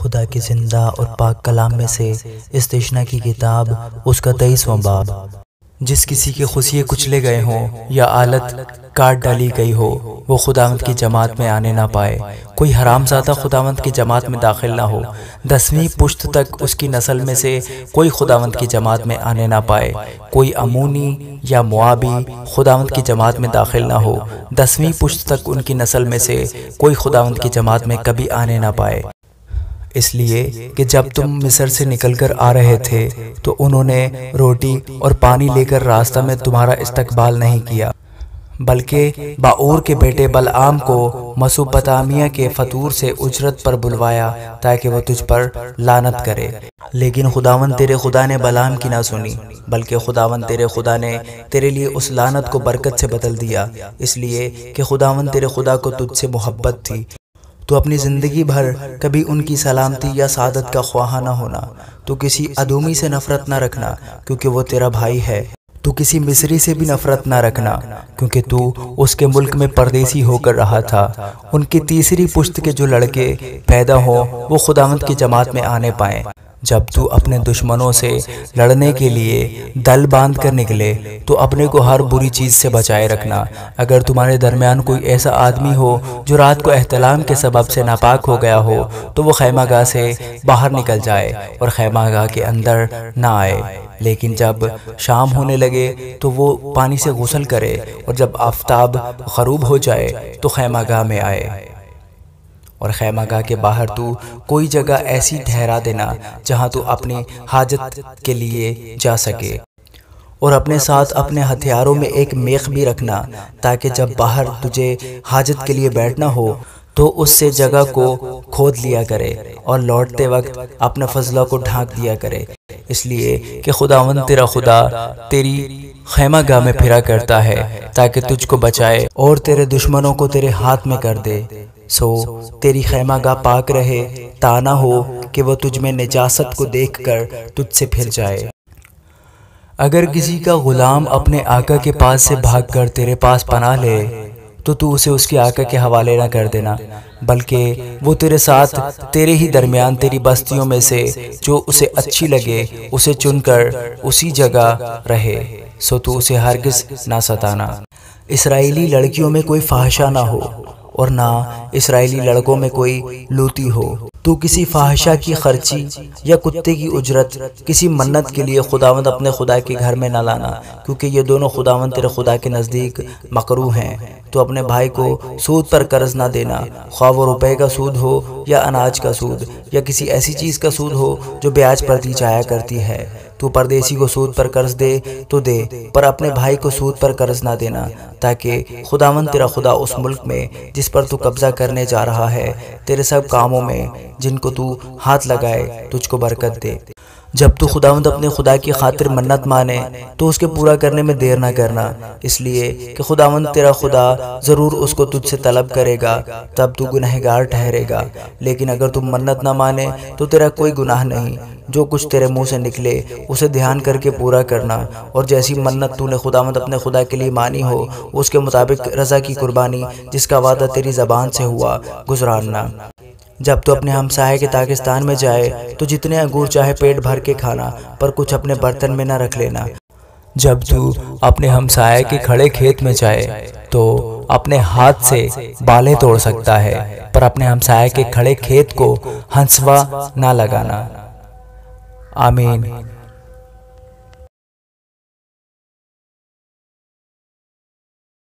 خدا کی زندہ اور پاک کلام میں سے استثنا کی کتاب اس کا 23واں باب۔ جس کسی کے خوشیے کچلے گئے ہوں یا آلت کاٹ ڈالی گئی ہو وہ خداوند کی جماعت میں آنے نہ پائے۔ کوئی حرام زادہ خداوند کی جماعت میں داخل نہ ہو۔ 10ویں پشت تک اس کی نسل میں سے کوئی خداوند کی جماعت میں آنے نہ پائے۔ کوئی امونی یا موابی خداوند کی جماعت میں داخل نہ ہو۔ 10ویں پشت تک ان کی نسل میں سے کوئی خداوند کی جماعت میں کبھی آنے نہ پائے۔ اس لیے کہ جب تم مصر سے نکل کر آ رہے تھے تو انہوں نے روٹی اور پانی لے کر راستہ میں تمہارا استقبال نہیں کیا، بلکہ باور کے بیٹے بلعام کو مسوپتامیہ کے فطور سے اجرت پر بلوایا تاکہ وہ تجھ پر لعنت کرے۔ لیکن خداوند تیرے خدا نے بلعام کی نہ سنی، بلکہ خداوند تیرے خدا نے تیرے لیے اس لعنت کو برکت سے بدل دیا، اس لیے کہ خداوند تیرے خدا کو تجھ سے محبت تھی۔ تو اپنی زندگی بھر کبھی ان کی سلامتی یا سعادت کا خواہاں نہ ہونا۔ تو کسی ادومی سے نفرت نہ رکھنا کیونکہ وہ تیرا بھائی ہے۔ تو کسی مصری سے بھی نفرت نہ رکھنا کیونکہ تو اس کے ملک میں پردیسی ہو کر رہا تھا۔ ان کی تیسری پشت کے جو لڑکے پیدا ہوں وہ خداوند کی جماعت میں آنے پائیں۔ جب تو اپنے دشمنوں سے لڑنے کے لیے دل باندھ کر نکلے تو اپنے کو ہر بری چیز سے بچائے رکھنا۔ اگر تمہارے درمیان کوئی ایسا آدمی ہو جو رات کو احتلام کے سبب سے ناپاک ہو گیا ہو تو وہ خیمہ گاہ سے باہر نکل جائے اور خیمہ گاہ کے اندر نہ آئے، لیکن جب شام ہونے لگے تو وہ پانی سے غسل کرے اور جب آفتاب غروب ہو جائے تو خیمہ گاہ میں آئے۔ اور خیمہ گاہ کے باہر تو کوئی جگہ ایسی ٹھہرا دینا جہاں تو اپنی حاجت کے لیے جا سکے، اور اپنے ساتھ اپنے ہتھیاروں میں ایک میخ بھی رکھنا تاکہ جب باہر تجھے حاجت کے لیے بیٹھنا ہو تو اس سے جگہ کو کھود لیا کرے اور لوٹتے وقت اپنا فضلہ کو ڈھانک دیا کرے، اس لیے کہ خداوند تیرا خدا تیری خیمہ گاہ میں پھرا کرتا ہے تاکہ تجھ کو بچائے اور تیرے دشمنوں کو تیرے ہاتھ میں کر دے۔ سو تیری خیمہ گاہ پاک رہے، تا نہ ہو کہ وہ تجھ میں نجاست کو دیکھ کر تجھ سے پھر جائے۔ اگر کسی کا غلام اپنے آقا کے پاس سے بھاگ کر تیرے پاس پناہ لے تو اسے اس کے آقا کے حوالے نہ کر دینا، بلکہ وہ تیرے ساتھ تیرے ہی درمیان تیری بستیوں میں سے جو اسے اچھی لگے اسے چن کر اسی جگہ رہے، سو تو اسے ہرگز نہ ستانا۔ اسرائیلی لڑکیوں میں کوئی فحشہ نہ ہو اور نہ اسرائیلی لڑکوں میں کوئی لوتی ہو۔ تو کسی فحشہ کی خرچی یا کتے کی اجرت کسی منت کے لیے خداوند اپنے خدا کے گھر میں نہ لانا، کیونکہ یہ دونوں خداوند تیرے خدا کے نزدیک مکروہ ہیں۔ تو اپنے بھائی کو سود پر قرض نہ دینا، خواہ وہ روپے کا سود ہو یا اناج کا سود یا کسی ایسی چیز کا سود ہو جو بیاج پر دی جایا کرتی ہے۔ تو پردیسی کو سود پر قرض دے تو دے، پر اپنے بھائی کو سود پر قرض نہ دینا، تاکہ خداوند تیرا خدا اس ملک میں جس پر تو قبضہ کرنے جا رہا ہے تیرے سب کاموں میں جن کو تو ہاتھ لگائے تجھ کو برکت دے۔ جب تو خداوند اپنے خدا کی خاطر منت مانے تو اس کے پورا کرنے میں دیر نہ کرنا، اس لیے کہ خداوند تیرا خدا ضرور اس کو تجھ سے طلب کرے گا، تب تو گنہگار ٹھہرے گا۔ لیکن اگر تم منت نہ مانے تو تیرا کوئی گناہ نہیں، جو کچھ تیرے منہ سے نکلے اسے دھیان کر کے پورا کرنا، اور جیسی منت تو نے خداوند اپنے خدا کے لیے مانی ہو اس کے مطابق رضا کی قربانی جس کا وعدہ تیری زبان سے ہوا گزارنا۔ جب تو اپنے ہمسائے کے پاکستان میں جائے تو جتنے انگور چاہے پیٹ بھر کے کھانا، پر کچھ اپنے برتن میں نہ رکھ لینا۔ جب تو اپنے ہمسائے کے کھڑے کھیت میں جائے تو اپنے ہاتھ سے بالیں توڑ سکتا ہے، پر اپنے ہمسائے کے کھڑے کھیت کو ہنسوا نہ لگانا۔ آمین۔